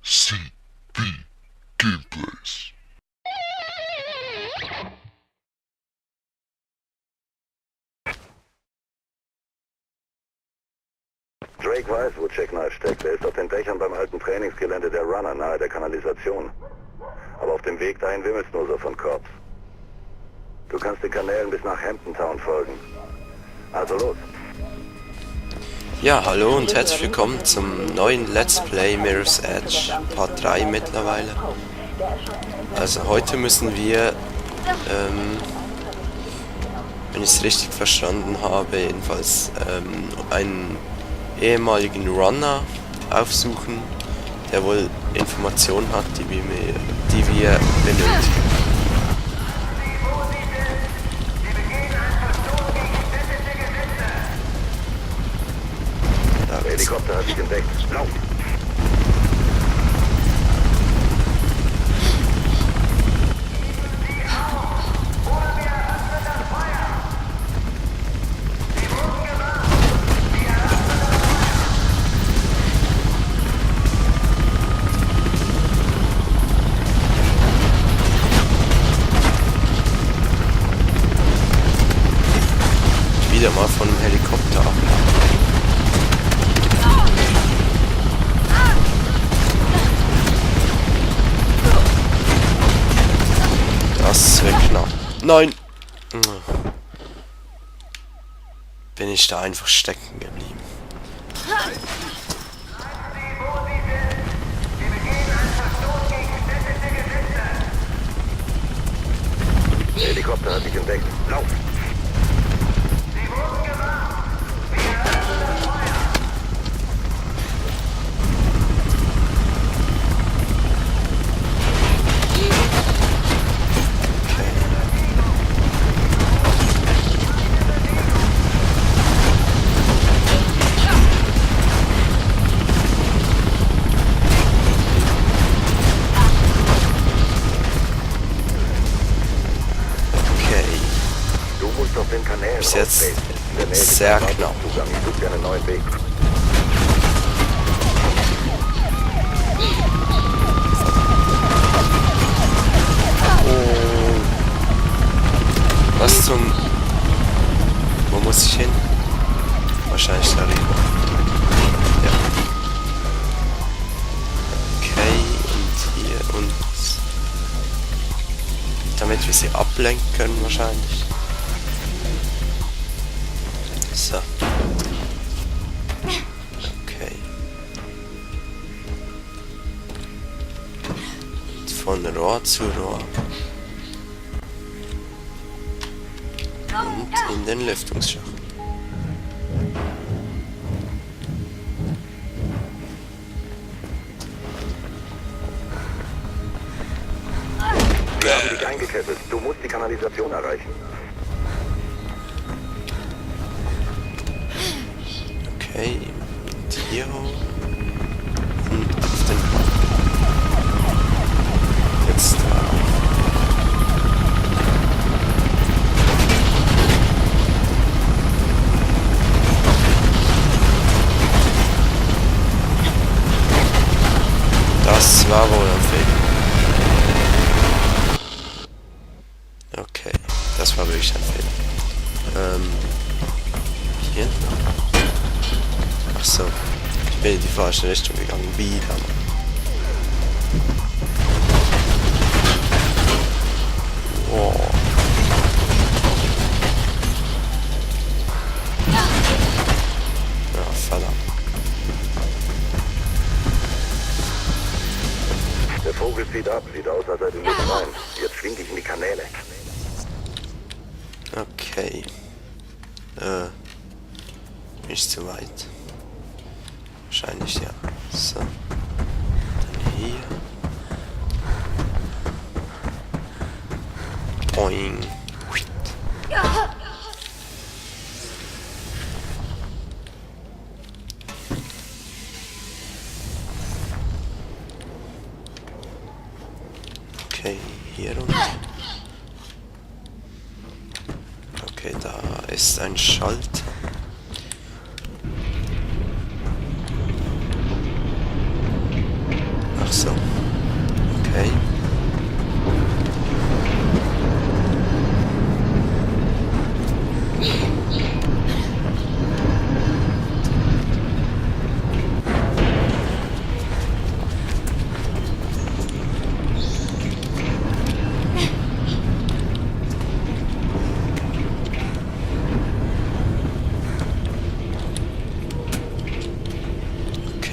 CB Gameplays. Drake weiß, wo Jackknife steckt. Er ist auf den Dächern beim alten Trainingsgelände der Runner nahe der Kanalisation. Aber auf dem Weg dahin wimmelt's nur so von Cops. Du kannst den Kanälen bis nach Hampton Town folgen. Also los. Ja, hallo und herzlich willkommen zum neuen Let's Play Mirror's Edge, Part 3 mittlerweile. Also heute müssen wir, wenn ich es richtig verstanden habe, jedenfalls einen ehemaligen Runner aufsuchen, der wohl Informationen hat, die wir benötigen. Der Helikopter hat dich entdeckt. Lauf! Wieder mal von einem Helikopter ab. Das wäre knapp. Nein! Bin ich da einfach stecken geblieben. Der Helikopter hat dich entdeckt. Lauf! Auf den Kanälen Bis jetzt rausfällt. In der Nähe gibt es sehr einen knapp. Zugang. Ich suche dir einen neuen Weg. Was zum... Wo muss ich hin? Wahrscheinlich darüber. Ja. Okay, und hier und... Damit wir sie ablenken können wahrscheinlich. So. Okay. Von Rohr zu Rohr. Und in den Lüftungsschacht. Wir haben dich eingekesselt. Du musst die Kanalisation erreichen. Okay, und hier hoch. Und auf den Kopf. Jetzt drauf. Das war wohl ein Fehler. Okay, das war wirklich ein Fehler. Hier. Ach so, ich bin in die falsche Richtung gegangen. Wieder. Wow. Ja, verdammt. Der Vogel zieht ab. Sieht aus, als sei du nicht rein. Jetzt schwing dich in die Kanäle. Okay. Bin ich zu weit? Wahrscheinlich ja. So. Dann hier. Boing. Okay, hier runter. Okay, da ist ein Schalter. Ach so.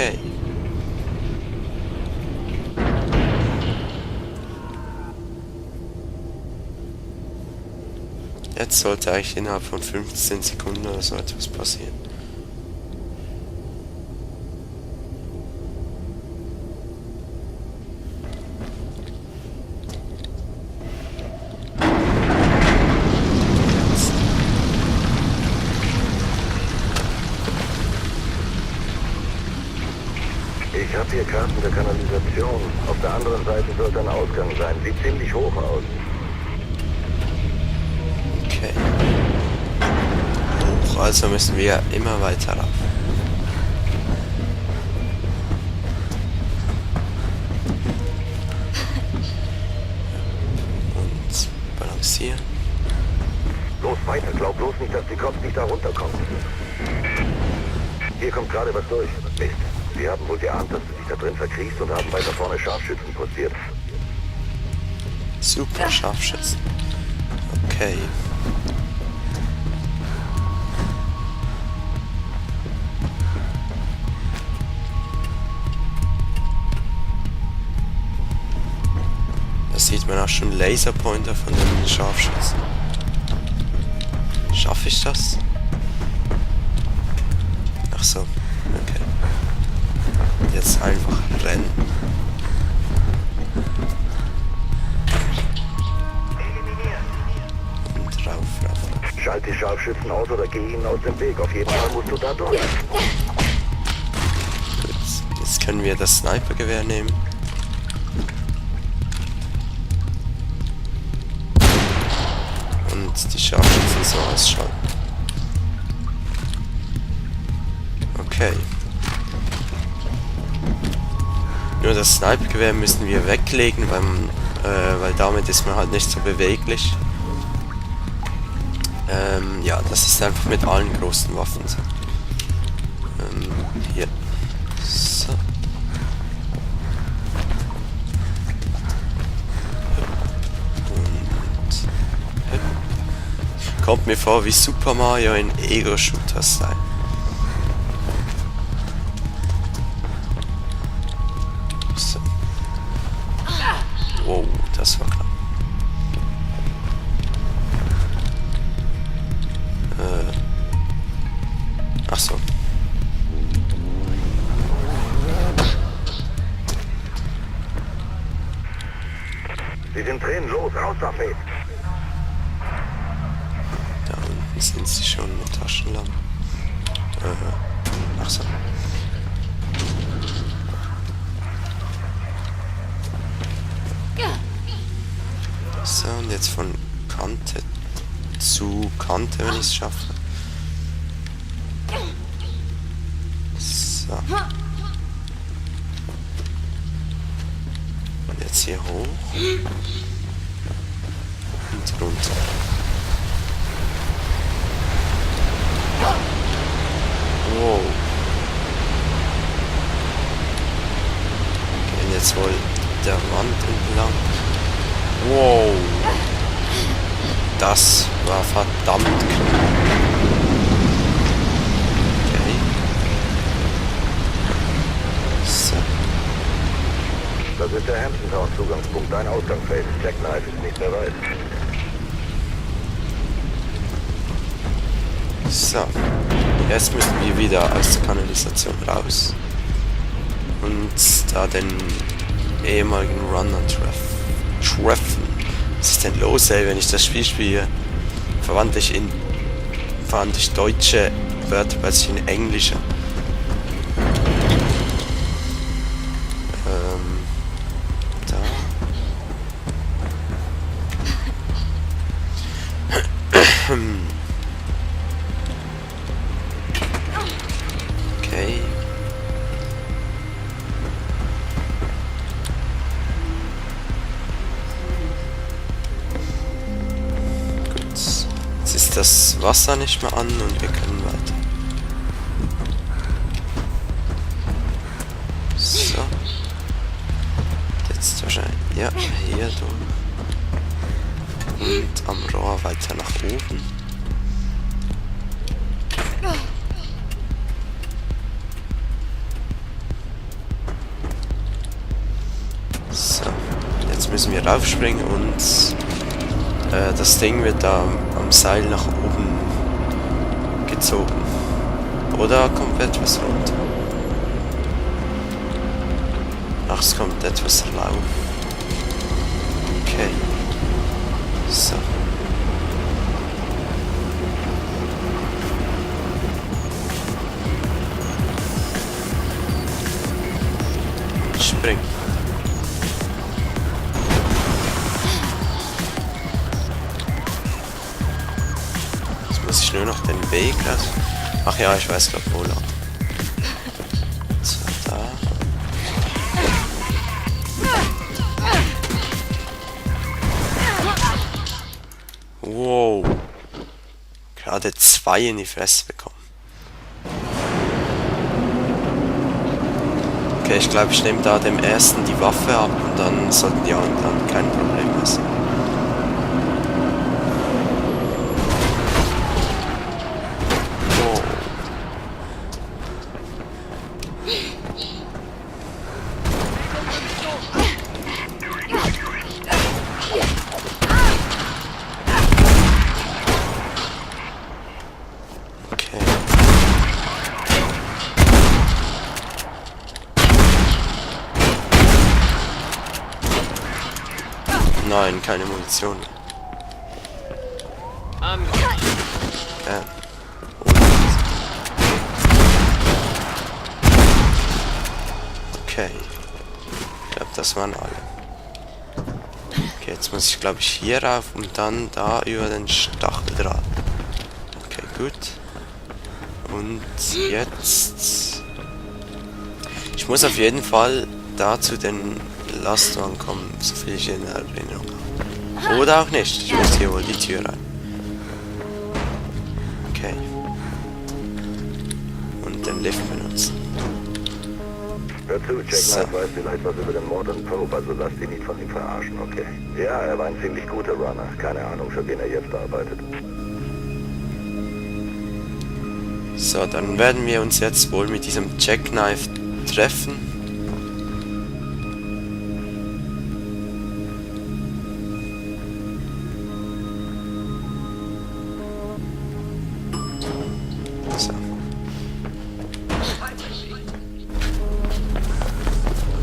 Okay. Jetzt sollte eigentlich innerhalb von 15 Sekunden oder so etwas passieren. Ich habe hier Karten der Kanalisation. Auf der anderen Seite sollte ein Ausgang sein. Sieht ziemlich hoch aus. Okay. Hoch, also müssen wir immer weiter ab. Und balancieren. Los weiter, glaub bloß nicht, dass die Cops nicht da runterkommen. Hier kommt gerade was durch. Mist. Sie haben wohl geahnt, dass du dich da drin verkriechst und haben weiter vorne Scharfschützen postiert. Super Scharfschützen. Okay. Da sieht man auch schon Laserpointer von den Scharfschützen. Schaffe ich das? Ach so, okay. Jetzt einfach rennen. Und rauf. Schalt die Scharfschützen aus oder geh ihnen aus dem Weg. Auf jeden Fall musst du da durch. Gut, jetzt können wir das Snipergewehr nehmen. Und die Scharfschützen so ausschalten. Okay. Nur das Snipergewehr müssen wir weglegen, weil damit ist man halt nicht so beweglich. Ja, das ist einfach mit allen großen Waffen so. Hier. So. Und kommt mir vor wie Super Mario in Ego-Shooter-Style. So. Wow, das war knapp. Ach so. Sie sind drin, los, raus damit! Da unten sind sie schon mit Taschenlampen. Ach so. So, und jetzt von Kante zu Kante, wenn ich es schaffe. So. Und jetzt hier hoch. Und runter. Wow. Gehen jetzt wohl der Wand entlang. Wow. Das war verdammt knapp. Okay. So. Das ist der Hampton Town Zugangspunkt, dein Ausgangsfeld. Jackknife ist nicht mehr weit. So. Jetzt müssen wir wieder aus der Kanalisation raus. Und da den ehemaligen Runner treffen. Was ist denn los, ey, wenn ich das Spiel spiele? Verwandle ich deutsche Wörter plötzlich in englische. Da. Okay. Jetzt ist das Wasser nicht mehr an und wir können weiter. So. Jetzt wahrscheinlich, ja, hier durch. Und am Rohr weiter nach oben. müssen wir raufspringen und das Ding wird da am Seil nach oben gezogen. Oder kommt etwas runter? Ach, es kommt etwas rauf. Okay. So. Spring. Jetzt muss ich nur noch den Weg lassen. Ach ja, ich weiß gerade wo lang. So, da. Wow. Gerade 2 in die Fresse bekommen. Okay, ich glaube, ich nehme da dem ersten die Waffe ab und dann sollten die anderen kein Problem mehr sein. Wow. Okay. Nein, keine Munition. Ja. Okay. Ich glaube, das waren alle. Okay, jetzt muss ich, glaube ich, hier rauf und dann da über den Stacheldraht. Okay, gut. Und jetzt... Ich muss auf jeden Fall da zu den Lastwagen kommen, so viel ich in Erinnerung habe. Oder auch nicht. Ich muss hier wohl die Tür rein. Okay. Und den Lift benutzen. Hör zu, Jack So. Knight weiß vielleicht was über den Mord an Pope, also lass dich nicht von ihm verarschen, okay? Ja, er war ein ziemlich guter Runner. Keine Ahnung, für wen er jetzt arbeitet. So, dann werden wir uns jetzt wohl mit diesem Jackknife treffen. So.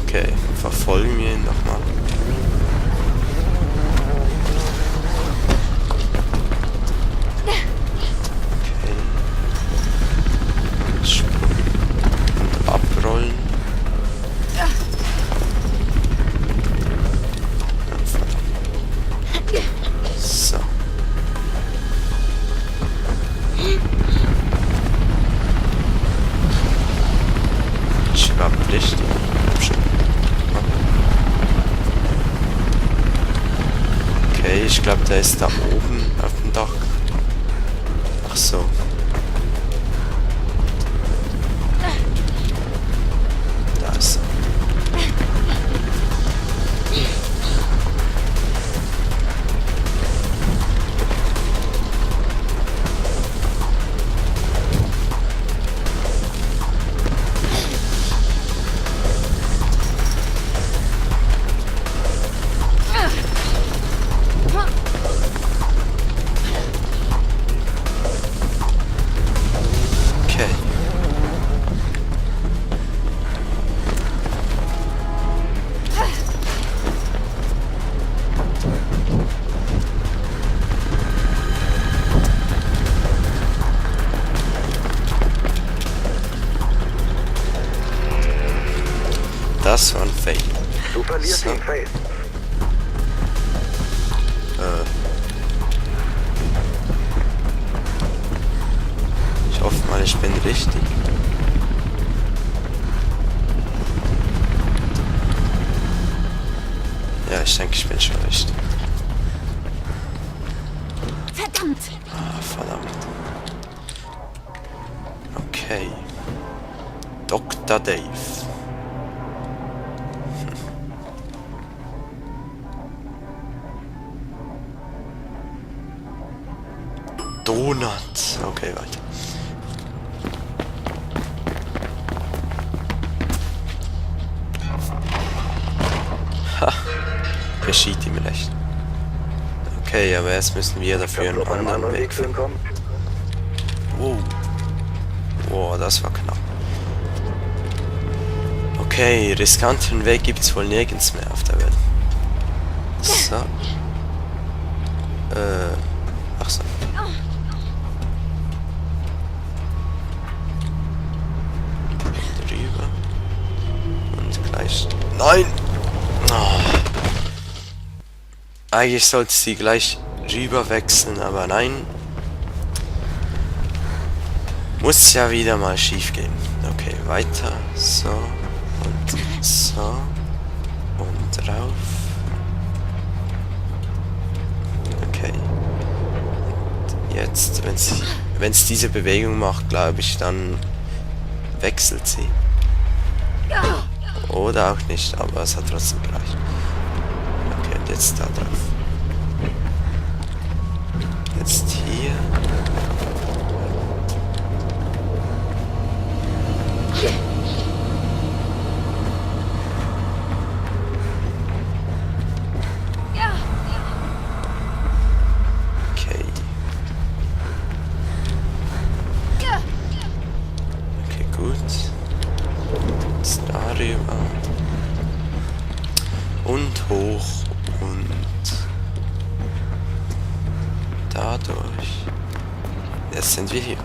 Okay, verfolgen wir ihn nochmal. Okay. Und abrollen. So. Ich war Licht. Okay, ich glaube, der ist da oben auf dem Dach. Ach so. Da ist er. Okay. Das war ein Fail. Du verlierst So. ihn, Face. Ich hoffe mal, ich bin richtig. Ja, ich denke, ich bin schon richtig. Verdammt! Ah, verdammt. Okay. Dr. Dave. Donut. Okay, weiter. Ha. geschieht ihm recht. Okay, aber erst müssen wir dafür einen Kannst du auf einem anderen anderen Weg Weg zu ihm finden. kommen? Wow, das war knapp. Okay, riskanteren Weg gibt es wohl nirgends mehr auf der Welt. So. Ach so. Drüber. Und gleich... Nein! Oh. Eigentlich sollte sie gleich rüber wechseln, aber nein. Muss ja wieder mal schief gehen. Okay, weiter. So. Und so. Und drauf. Okay. Und jetzt, wenn es diese Bewegung macht, glaube ich, dann wechselt sie. Oder auch nicht, aber es hat trotzdem gereicht. Okay, und jetzt da drauf. Jetzt hier. Okay. Okay, gut. Jetzt darüber. Und hoch und dadurch. Jetzt sind wir hier.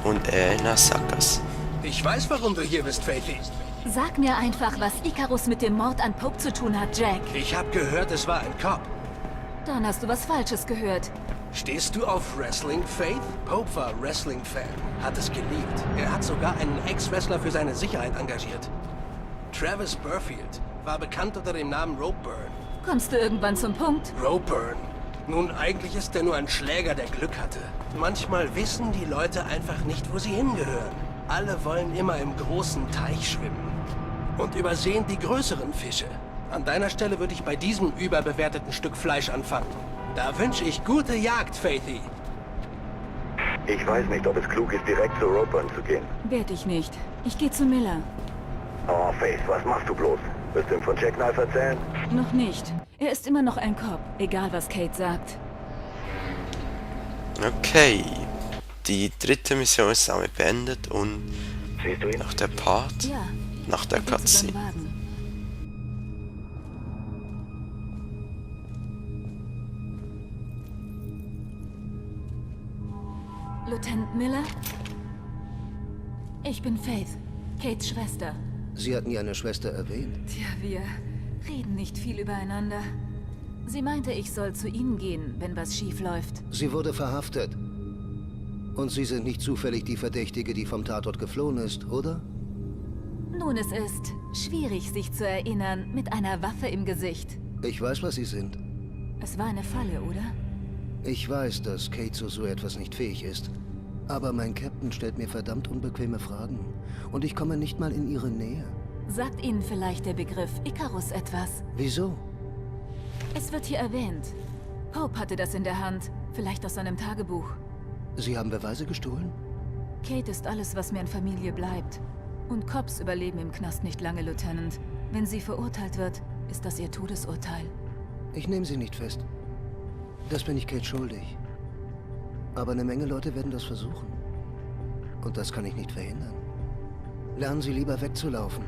Und er in der Sackgasse. Ich weiß, warum du hier bist, Faithy. Sag mir einfach, was Icarus mit dem Mord an Pope zu tun hat, Jack. Ich habe gehört, es war ein Cop. Dann hast du was Falsches gehört. Stehst du auf Wrestling, Faith? Pope war Wrestling-Fan, hat es geliebt. Er hat sogar einen Ex-Wrestler für seine Sicherheit engagiert. Travis Burfield war bekannt unter dem Namen Ropeburn. Kommst du irgendwann zum Punkt? Ropeburn. Nun, eigentlich ist er nur ein Schläger, der Glück hatte. Manchmal wissen die Leute einfach nicht, wo sie hingehören. Alle wollen immer im großen Teich schwimmen. Und übersehen die größeren Fische. An deiner Stelle würde ich bei diesem überbewerteten Stück Fleisch anfangen. Da wünsche ich gute Jagd, Faithy. Ich weiß nicht, ob es klug ist, direkt zu Ropeburn zu gehen. Werd ich nicht. Ich gehe zu Miller. Oh, Faith, was machst du bloß? Willst du ihm von Jackknife erzählen? Noch nicht. Er ist immer noch ein Cop, egal was Kate sagt. Okay. Die dritte Mission ist damit beendet und Siehst du ihn? nach der Part, Ja. nach der Er geht zu seinem Cutscene. Wagen. Lieutenant Miller? Ich bin Faith, Kates Schwester. Sie hat nie eine Schwester erwähnt. Tja, wir reden nicht viel übereinander. Sie meinte, ich soll zu Ihnen gehen, wenn was schief läuft. Sie wurde verhaftet. Und Sie sind nicht zufällig die Verdächtige, die vom Tatort geflohen ist, oder? Nun, es ist schwierig, sich zu erinnern, mit einer Waffe im Gesicht. Ich weiß, was Sie sind. Es war eine Falle, oder? Ich weiß, dass Kate zu so etwas nicht fähig ist. Aber mein Captain stellt mir verdammt unbequeme Fragen. Und ich komme nicht mal in ihre Nähe. Sagt Ihnen vielleicht der Begriff Icarus etwas? Wieso? Es wird hier erwähnt. Pope hatte das in der Hand, vielleicht aus seinem Tagebuch. Sie haben Beweise gestohlen? Kate ist alles, was mir in Familie bleibt. Und Cops überleben im Knast nicht lange, Lieutenant. Wenn sie verurteilt wird, ist das ihr Todesurteil. Ich nehme sie nicht fest. Das bin ich Kate schuldig. Aber eine Menge Leute werden das versuchen. Und das kann ich nicht verhindern. Lernen Sie lieber wegzulaufen.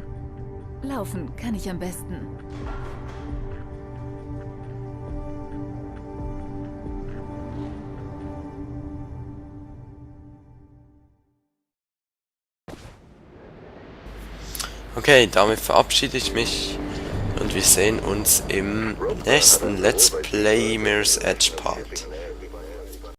Laufen kann ich am besten. Okay, damit verabschiede ich mich und wir sehen uns im nächsten Let's Play Mirror's Edge Part.